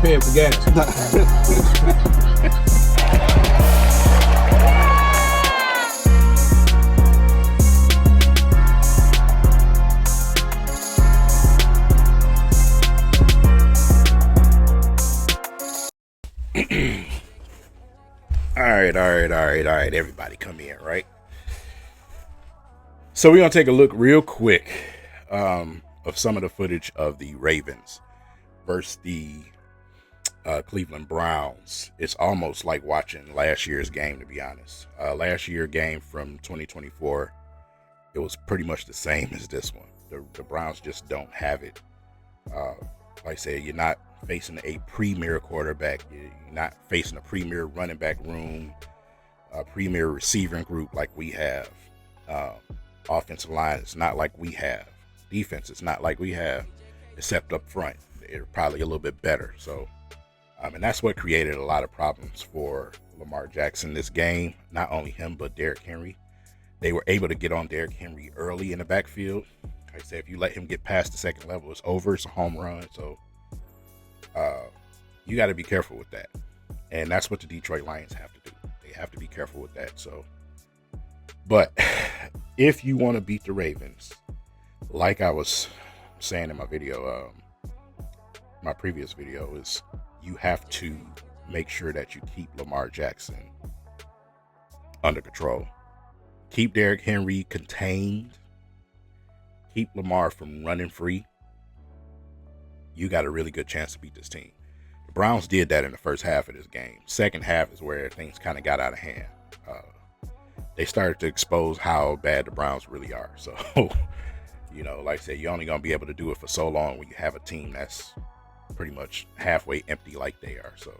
paying for gas. All right. Everybody come in, right? So we're going to take a look real quick of some of the footage of the Ravens versus the Cleveland Browns. It's almost like watching last year's game, to be honest. Last year's game from 2024, it was pretty much the same as this one. The Browns just don't have it. Like I said, you're not facing a premier quarterback. You're not facing a premier running back room, a premier receiving group like we have. Offensive line is not like we have. Defense is not like we have, except up front. They're probably a little bit better. So, and that's what created a lot of problems for Lamar Jackson this game. Not only him, but Derrick Henry. They were able to get on Derrick Henry early in the backfield. Like I said, if you let him get past the second level, it's over. It's a home run. So you got to be careful with that. And that's what the Detroit Lions have to do. They have to be careful with that. So, but if you want to beat the Ravens, like I was saying in my video, my previous video, is you have to make sure that you keep Lamar Jackson under control. Keep Derrick Henry contained. Keep Lamar from running free. You got a really good chance to beat this team. The Browns did that in the first half of this game. Second half is where things kind of got out of hand. They started to expose how bad the Browns really are. So, like I said, you're only going to be able to do it for so long when you have a team that's pretty much halfway empty like they are. So,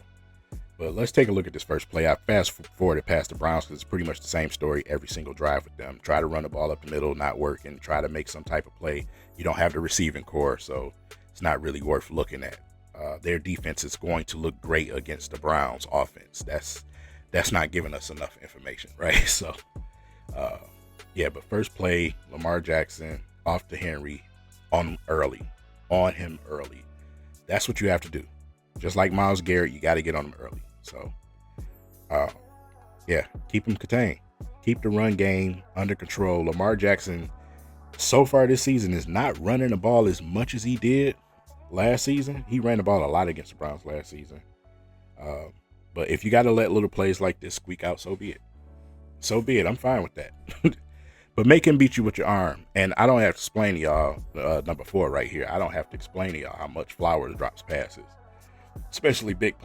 but let's take a look at this first play. I fast forwarded past the Browns because it's pretty much the same story every single drive with them. Try to run the ball up the middle, not working. Try to make some type of play. You don't have the receiving core, so it's not really worth looking at. Their defense is going to look great against the Browns offense. That's not giving us enough information, right? So, but first play, Lamar Jackson off to Henry on him early. That's what you have to do. Just like Myles Garrett, you got to get on him early. So, keep him contained. Keep the run game under control. Lamar Jackson, so far this season, is not running the ball as much as he did last season. He ran the ball a lot against the Browns last season. But if you got to let little plays like this squeak out, so be it. So be it. I'm fine with that. But make him beat you with your arm. And I don't have to explain to y'all, number 4 right here, I don't have to explain to y'all how much Flowers drops passes, especially big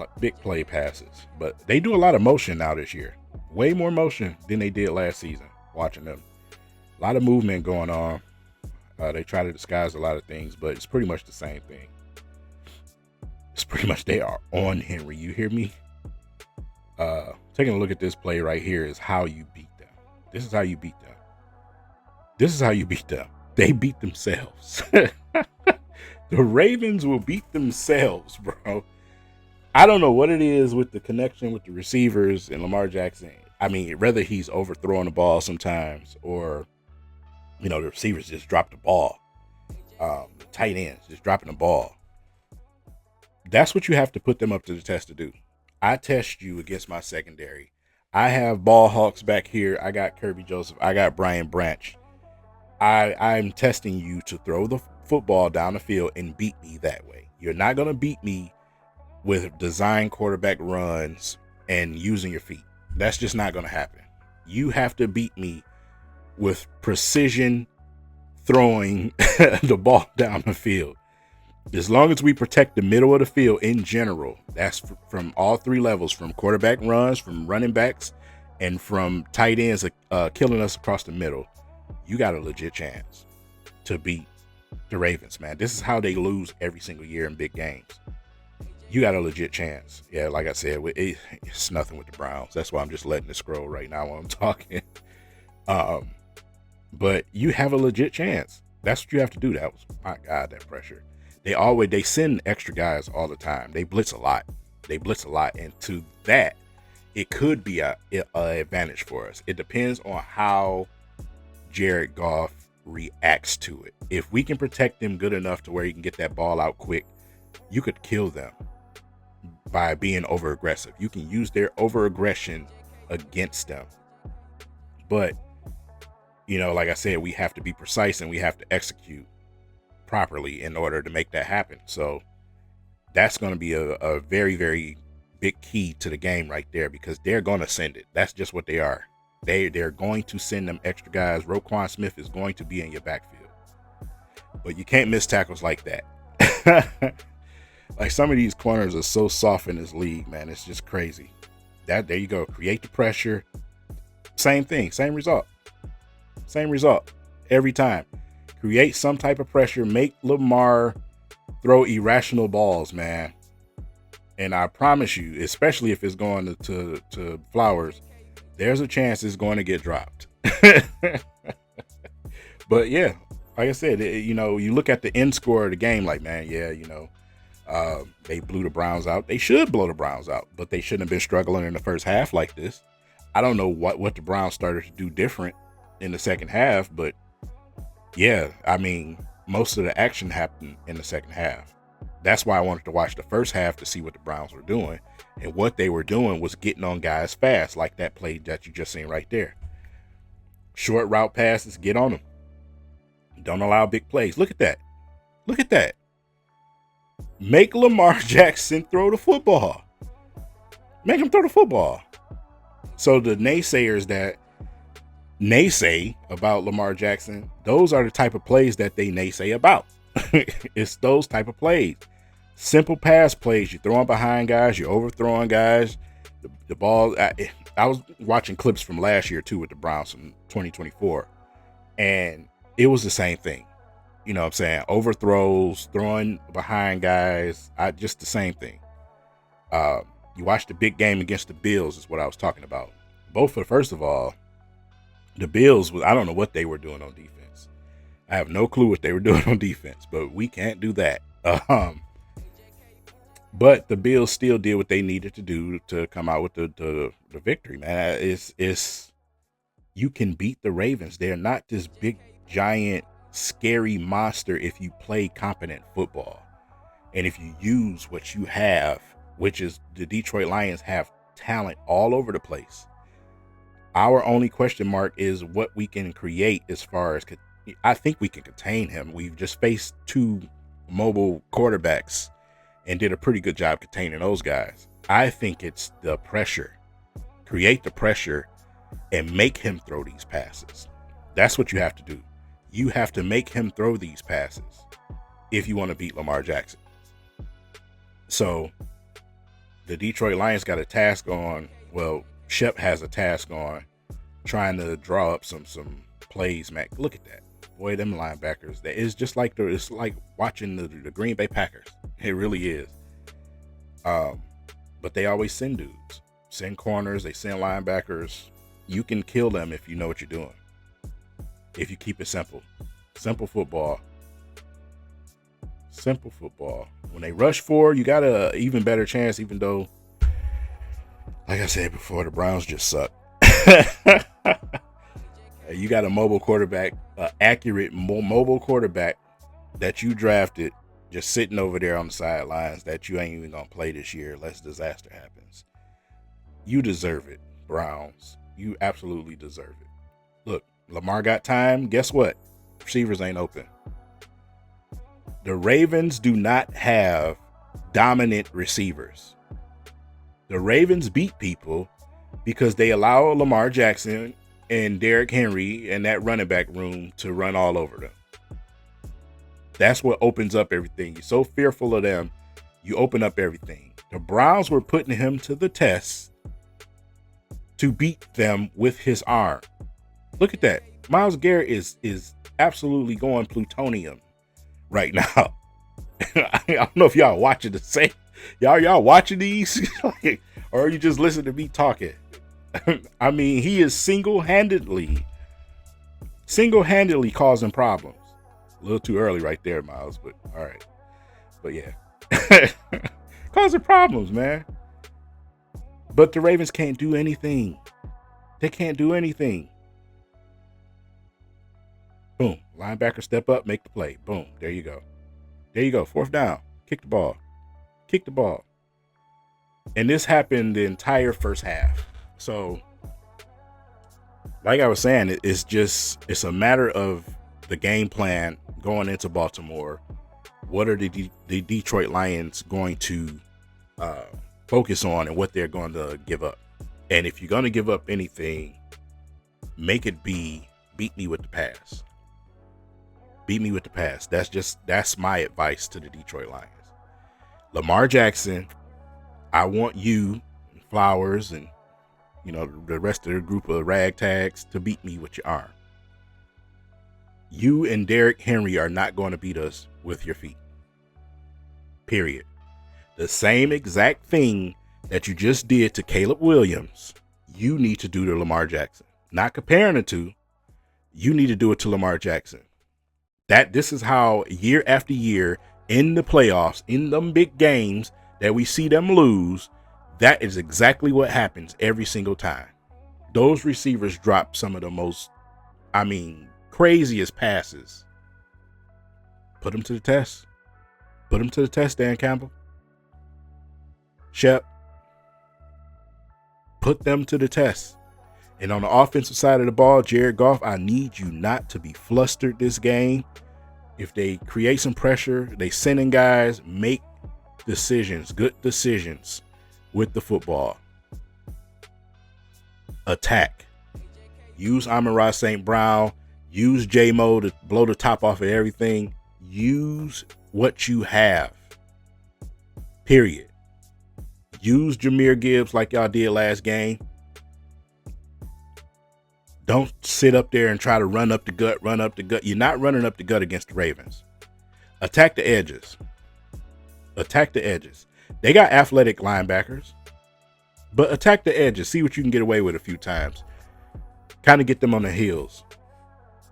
play passes. But they do a lot of motion now this year. Way more motion than they did last season, watching them. A lot of movement going on. They try to disguise a lot of things, but it's pretty much the same thing. It's pretty much they are on Henry. You hear me? Taking a look at this play right here is how you beat them. This is how you beat them. This is how you beat them. They beat themselves. The Ravens will beat themselves, bro. I don't know what it is with the connection with the receivers and Lamar Jackson. I mean, whether he's overthrowing the ball sometimes or, the receivers just drop the ball. The tight ends just dropping the ball. That's what you have to put them up to the test to do. I test you against my secondary. I have ball hawks back here. I got Kirby Joseph. I got Brian Branch. I'm testing you to throw the football down the field and beat me that way. You're not going to beat me with design quarterback runs and using your feet. That's just not going to happen. You have to beat me with precision throwing the ball down the field. As long as we protect the middle of the field in general, that's from all 3 levels, from quarterback runs, from running backs, and from tight ends killing us across the middle, you got a legit chance to beat the Ravens, man. This is how they lose every single year in big games. You got a legit chance. Yeah, like I said, it's nothing with the Browns. That's why I'm just letting it scroll right now while I'm talking. But you have a legit chance. That's what you have to do. That was, my God, that pressure. They send extra guys all the time. They blitz a lot. And to that, it could be a advantage for us. It depends on how Jared Goff reacts to it. If we can protect him good enough to where he can get that ball out quick, you could kill them. by being over aggressive. You can use their over aggression against them. But, like I said, we have to be precise and we have to execute properly in order to make that happen. So that's going to be a very, very big key to the game right there, because they're going to send it. That's just what they are. They're going to send them extra guys. Roquan Smith is going to be in your backfield. But you can't miss tackles like that. Like, some of these corners are so soft in this league, man. It's just crazy. There you go. Create the pressure. Same thing. Same result. Same result every time. Create some type of pressure. Make Lamar throw irrational balls, man. And I promise you, especially if it's going to Flowers, there's a chance it's going to get dropped. But yeah, like I said, you look at the end score of the game, like, man, yeah, they blew the Browns out. They should blow the Browns out, but they shouldn't have been struggling in the first half like this. I don't know what the Browns started to do different in the second half, but yeah, I mean, most of the action happened in the second half. That's why I wanted to watch the first half to see what the Browns were doing. And what they were doing was getting on guys fast, like that play that you just seen right there. Short route passes, get on them. Don't allow big plays. Look at that. Look at that. Make Lamar Jackson throw the football. Make him throw the football. So the naysayers that naysay about Lamar Jackson, those are the type of plays that they naysay about. It's those type of plays. Simple pass plays. You're throwing behind guys. You're overthrowing guys. The ball. I was watching clips from last year too with the Browns from 2024, and it was the same thing. You know what I'm saying? Overthrows, throwing behind guys. Just the same thing. You watch the big game against the Bills is what I was talking about. First of all, the Bills, I don't know what they were doing on defense. I have no clue what they were doing on defense, but we can't do that. But the Bills still did what they needed to do to come out with the victory, man. It's you can beat the Ravens. They're not this big, giant, scary monster if you play competent football. And if you use what you have, which is the Detroit Lions have talent all over the place. Our only question mark is what we can create as far as, I think we can contain him. We've just faced two mobile quarterbacks and did a pretty good job containing those guys. I think it's the pressure. Create the pressure and make him throw these passes. That's what you have to do. You have to make him throw these passes if you want to beat Lamar Jackson. So the Detroit Lions got a task on. Well, Shep has a task on trying to draw up some plays, Mac. Look at that. Boy, them linebackers. It's just like it's like watching the Green Bay Packers. It really is. But they always send dudes. Send corners, they send linebackers. You can kill them if you know what you're doing. If you keep it simple. Simple football. Simple football. When they rush forward, you got a even better chance, even though, like I said before, the Browns just suck. You got a mobile quarterback, accurate mobile quarterback that you drafted, just sitting over there on the sidelines that you ain't even going to play this year unless disaster happens. You deserve it, Browns. You absolutely deserve it. Look, Lamar got time. Guess what? Receivers ain't open. The Ravens do not have dominant receivers. The Ravens beat people because they allow Lamar Jackson and Derrick Henry and that running back room to run all over them. That's what opens up everything. You're so fearful of them, you open up everything. The Browns were putting him to the test to beat them with his arm. Look at that. Myles Garrett is absolutely going plutonium right now. I don't know if y'all watching the same. Y'all watching these? Or are you just listening to me talking? I mean, he is single-handedly causing problems. A little too early right there, Miles, but all right. But yeah. Causing problems, man. But the Ravens can't do anything. They can't do anything. Boom. Linebacker step up, make the play. Boom. There you go. There you go. Fourth down. Kick the ball. Kick the ball. And this happened the entire first half. So, like I was saying, it's a matter of the game plan going into Baltimore. What are the Detroit Lions going to uh, focus on, and what they're going to give up? And if you're going to give up anything, make it be beat me with the pass. Beat me with the pass. That's my advice to the Detroit Lions. Lamar Jackson, I want you, Flowers, and the rest of the group of ragtags to beat me with your arm. You and Derrick Henry are not going to beat us with your feet. Period. The same exact thing that you just did to Caleb Williams, you need to do to Lamar Jackson. Not comparing the two. You need to do it to Lamar Jackson. This is how year after year in the playoffs, in them big games that we see them lose, that is exactly what happens every single time. Those receivers drop some of the most, craziest passes. Put them to the test. Put them to the test, Dan Campbell. Shep. Put them to the test. And on the offensive side of the ball, Jared Goff, I need you not to be flustered this game. If they create some pressure, they send in guys, make decisions, good decisions with the football. Attack. Use Amon-Ra St. Brown. Use J-Mo to blow the top off of everything. Use what you have. Period. Use Jahmyr Gibbs like y'all did last game. Don't sit up there and try to run up the gut. You're not running up the gut against the Ravens. Attack the edges. They got athletic linebackers, but attack the edges. See what you can get away with a few times. Kind of get them on their heels.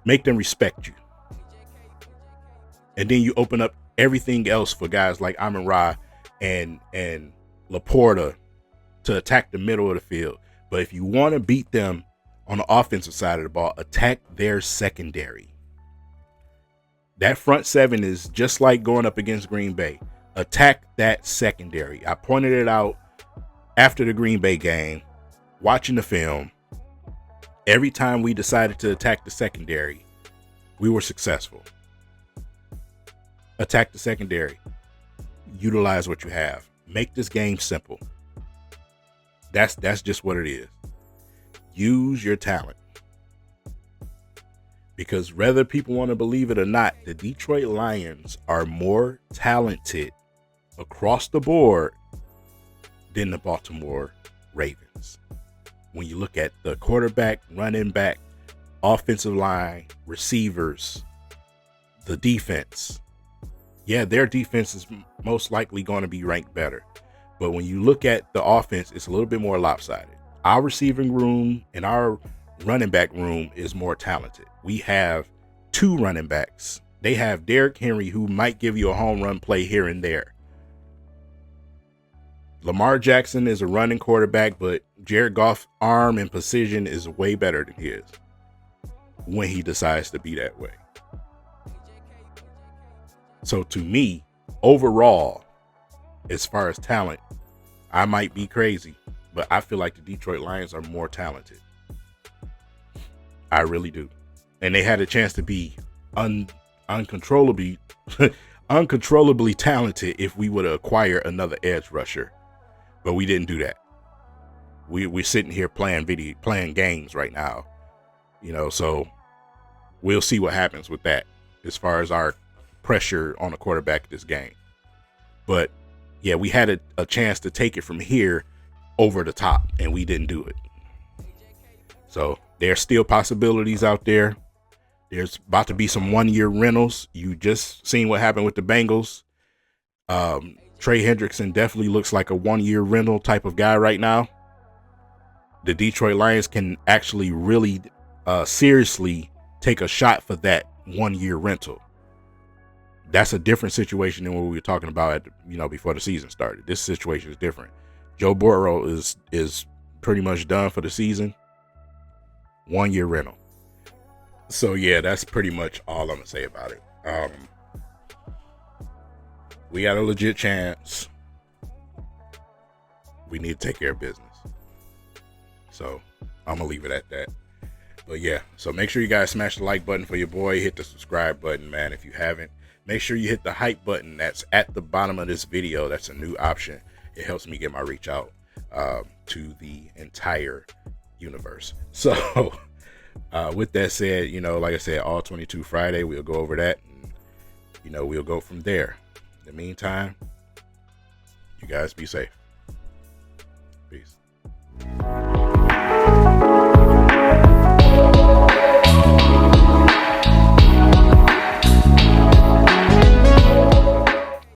Make them respect you. And then you open up everything else for guys like Amon-Ra and Laporta to attack the middle of the field. But if you want to beat them on the offensive side of the ball, attack their secondary. That front seven is just like going up against Green Bay. Attack that secondary. I pointed it out after the Green Bay game, watching the film. Every time we decided to attack the secondary, we were successful. Attack the secondary. Utilize what you have. Make this game simple. That's just what it is. Use your talent. Because whether people want to believe it or not, the Detroit Lions are more talented across the board than the Baltimore Ravens. When you look at the quarterback, running back, offensive line, receivers, the defense. Yeah, their defense is most likely going to be ranked better. But when you look at the offense, it's a little bit more lopsided. Our receiving room and our running back room is more talented. We have two running backs. They have Derrick Henry, who might give you a home run play here and there. Lamar Jackson is a running quarterback, but Jared Goff's arm and precision is way better than his when he decides to be that way. So to me, overall, as far as talent, I might be crazy, but I feel like the Detroit Lions are more talented. I really do. And they had a chance to be uncontrollably talented if we would acquire another edge rusher. But we didn't do that. We're sitting here playing games right now. So we'll see what happens with that as far as our pressure on the quarterback this game. But yeah, we had a chance to take it from here over the top, and we didn't do it. So there's still possibilities out there. There's about to be some one-year rentals. You just seen what happened with the Bengals. Trey Hendrickson definitely looks like a one-year rental type of guy right now. The Detroit Lions can actually really seriously take a shot for that one-year rental. That's a different situation than what we were talking about before the season started. This situation is different. Joe Burrow is pretty much done for the season. 1 year rental. So yeah, that's pretty much all I'm gonna say about it. We got a legit chance. we need to take care of business. So I'm gonna leave it at that. But yeah, so make sure you guys smash the like button for your boy. Hit the subscribe button, man, if you haven't. Make sure you hit the hype button that's at the bottom of this video. That's a new option. It helps me get my reach out to the entire universe. So with that said, like I said, all 22 Friday, we'll go over that, and we'll go from there. In the meantime, you guys be safe. Peace.